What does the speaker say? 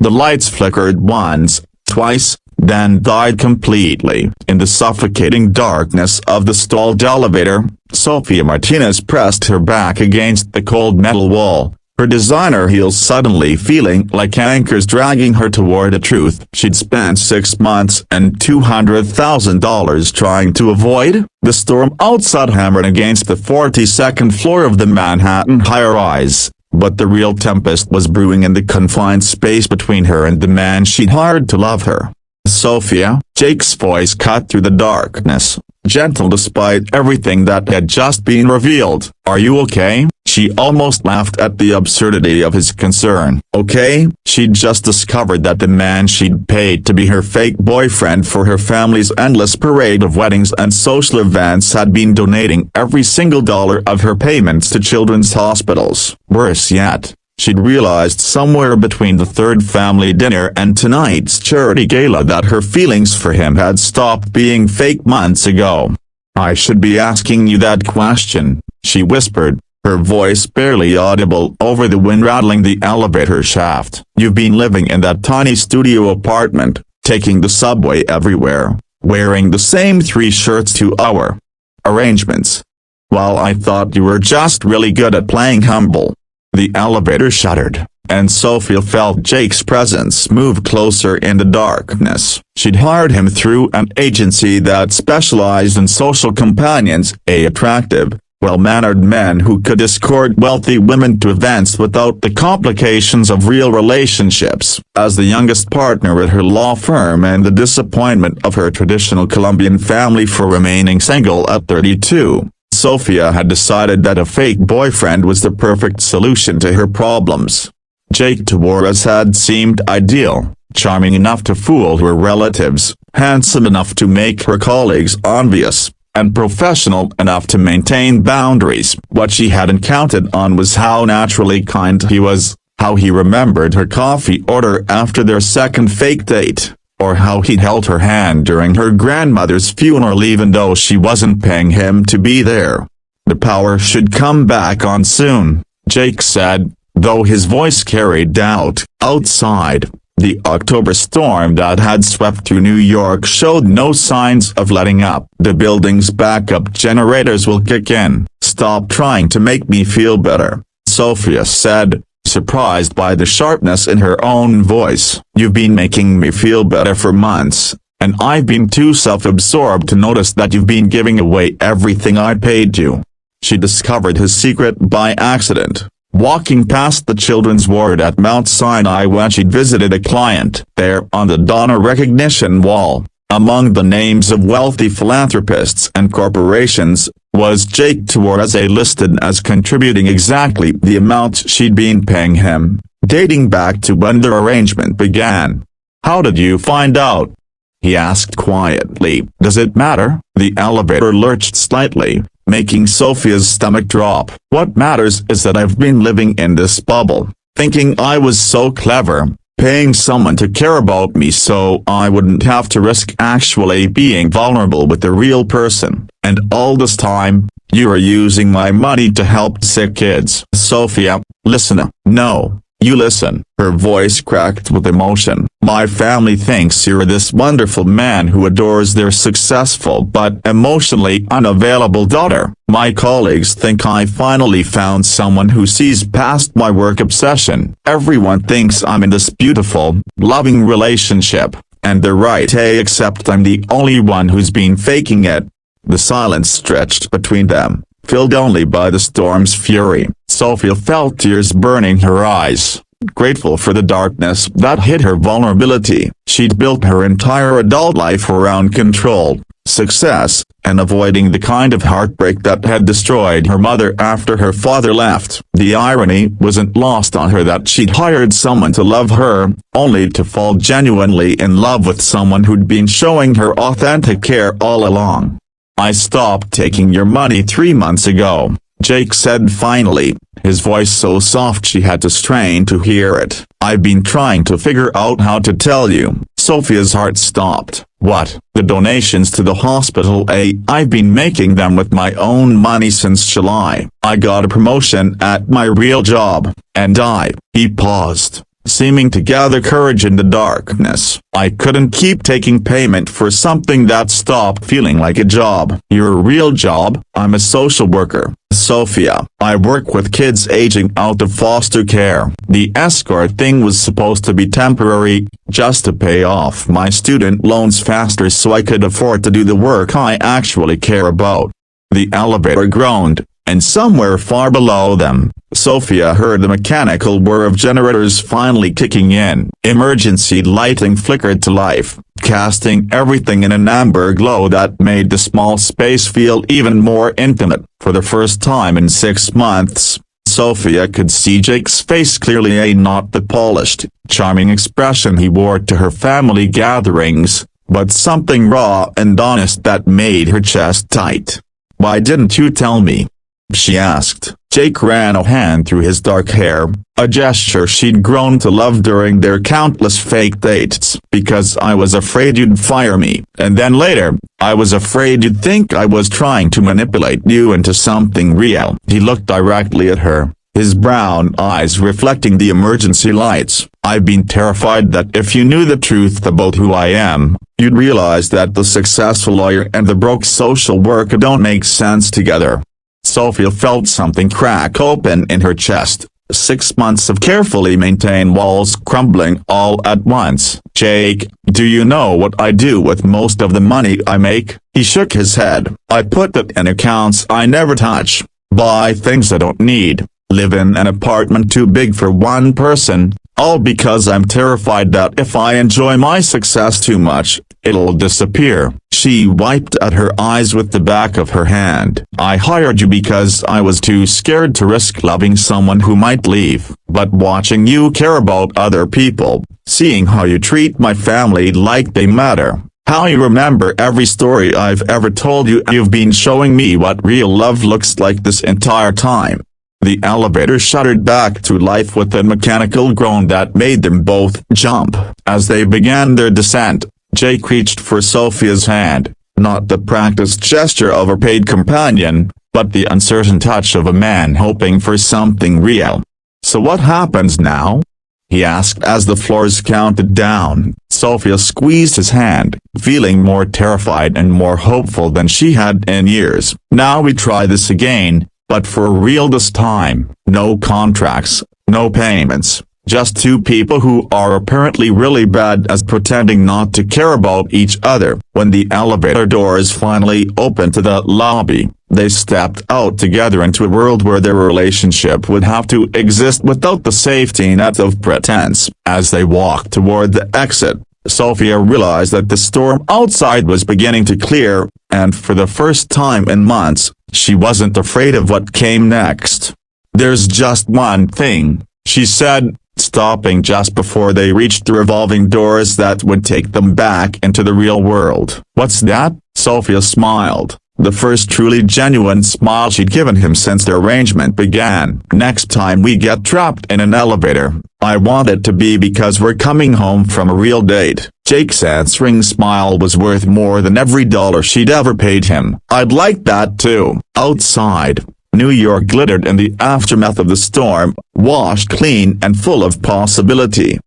The lights flickered once, twice, then died completely. In the suffocating darkness of the stalled elevator, Sofia Martinez pressed her back against the cold metal wall, her designer heels suddenly feeling like anchors dragging her toward a truth she'd spent 6 months and $200,000 trying to avoid. The storm outside hammered against the 42nd floor of the Manhattan high-rise, but the real tempest was brewing in the confined space between her and the man she'd hired to love her. "Sofia," Jake's voice cut through the darkness, gentle despite everything that had just been revealed. "Are you okay?" She almost laughed at the absurdity of his concern. Okay? She'd just discovered that the man she'd paid to be her fake boyfriend for her family's endless parade of weddings and social events had been donating every single dollar of her payments to children's hospitals. Worse yet, she'd realized somewhere between the third family dinner and tonight's charity gala that her feelings for him had stopped being fake months ago. "I should be asking you that question," she whispered, her voice barely audible over the wind rattling the elevator shaft. "You've been living in that tiny studio apartment, taking the subway everywhere, wearing the same 3 shirts to our arrangements. Well, I thought you were just really good at playing humble." The elevator shuddered, and Sofia felt Jake's presence move closer in the darkness. She'd hired him through an agency that specialized in social companions, attractive, well-mannered men who could escort wealthy women to events without the complications of real relationships. As the youngest partner at her law firm and the disappointment of her traditional Colombian family for remaining single at 32, Sofia had decided that a fake boyfriend was the perfect solution to her problems. Jake Torres had seemed ideal, charming enough to fool her relatives, handsome enough to make her colleagues envious, and professional enough to maintain boundaries. What she hadn't counted on was how naturally kind he was, how he remembered her coffee order after their second fake date, or how he'd held her hand during her grandmother's funeral even though she wasn't paying him to be there. "The power should come back on soon," Jake said, though his voice carried doubt. Outside, the October storm that had swept through New York showed no signs of letting up. "The building's backup generators will kick in. Stop trying to make me feel better," Sofia said, surprised by the sharpness in her own voice. "You've been making me feel better for months, and I've been too self-absorbed to notice that you've been giving away everything I paid you." She discovered his secret by accident, walking past the children's ward at Mount Sinai when she'd visited a client. There on the donor recognition wall, among the names of wealthy philanthropists and corporations, was Jake Torres listed as contributing exactly the amount she'd been paying him, dating back to when their arrangement began. "How did you find out?" he asked quietly. "Does it matter?" The elevator lurched slightly, making Sofia's stomach drop. "What matters is that I've been living in this bubble, thinking I was so clever, paying someone to care about me so I wouldn't have to risk actually being vulnerable with the real person. And all this time, you are using my money to help sick kids." "Sofia, listen. No, you listen." Her voice cracked with emotion. "My family thinks you're this wonderful man who adores their successful but emotionally unavailable daughter. My colleagues think I finally found someone who sees past my work obsession. Everyone thinks I'm in this beautiful, loving relationship, and they're right, except I'm the only one who's been faking it." The silence stretched between them, filled only by the storm's fury. Sofia felt tears burning her eyes, grateful for the darkness that hid her vulnerability. She'd built her entire adult life around control, success, and avoiding the kind of heartbreak that had destroyed her mother after her father left. The irony wasn't lost on her that she'd hired someone to love her, only to fall genuinely in love with someone who'd been showing her authentic care all along. "I stopped taking your money 3 months ago," Jake said finally, his voice so soft she had to strain to hear it. "I've been trying to figure out how to tell you." Sofia's heart stopped. "What?" "The donations to the hospital, I've been making them with my own money since July. I got a promotion at my real job, and he paused, seeming to gather courage in the darkness. I couldn't keep taking payment for something that stopped feeling like a job. Your real job? I'm a social worker, Sofia. I work with kids aging out of foster care. The escort thing was supposed to be temporary, just to pay off my student loans faster so I could afford to do the work I actually care about. The elevator groaned, and somewhere far below them, Sofia heard the mechanical whir of generators finally kicking in. Emergency lighting flickered to life, casting everything in an amber glow that made the small space feel even more intimate. For the first time in 6 months, Sofia could see Jake's face clearly, not the polished, charming expression he wore to her family gatherings, but something raw and honest that made her chest tight. "Why didn't you tell me?" she asked. Jake ran a hand through his dark hair, a gesture she'd grown to love during their countless fake dates. "Because I was afraid you'd fire me, and then later, I was afraid you'd think I was trying to manipulate you into something real." He looked directly at her, his brown eyes reflecting the emergency lights. "I've been terrified that if you knew the truth about who I am, you'd realize that the successful lawyer and the broke social worker don't make sense together." Sofia felt something crack open in her chest, 6 months of carefully maintained walls crumbling all at once. "Jake, do you know what I do with most of the money I make?" He shook his head. "I put that in accounts I never touch, buy things I don't need, live in an apartment too big for one person, all because I'm terrified that if I enjoy my success too much, it'll disappear." She wiped at her eyes with the back of her hand. "I hired you because I was too scared to risk loving someone who might leave. But watching you care about other people, seeing how you treat my family like they matter, how you remember every story I've ever told you, you've been showing me what real love looks like this entire time." The elevator shuddered back to life with a mechanical groan that made them both jump. As they began their descent, Jake reached for Sofia's hand, not the practiced gesture of a paid companion, but the uncertain touch of a man hoping for something real. "So what happens now?" he asked as the floors counted down. Sofia squeezed his hand, feeling more terrified and more hopeful than she had in years. "Now we try this again, but for real this time. No contracts, no payments. Just two people who are apparently really bad at pretending not to care about each other." When the elevator doors finally opened to the lobby, they stepped out together into a world where their relationship would have to exist without the safety net of pretense. As they walked toward the exit, Sofia realized that the storm outside was beginning to clear, and for the first time in months, she wasn't afraid of what came next. "There's just one thing," she said, stopping just before they reached the revolving doors that would take them back into the real world. "What's that?" Sofia smiled, the first truly genuine smile she'd given him since their arrangement began. "Next time we get trapped in an elevator, I want it to be because we're coming home from a real date." Jake's answering smile was worth more than every dollar she'd ever paid him. "I'd like that too." Outside, New York glittered in the aftermath of the storm, washed clean and full of possibility.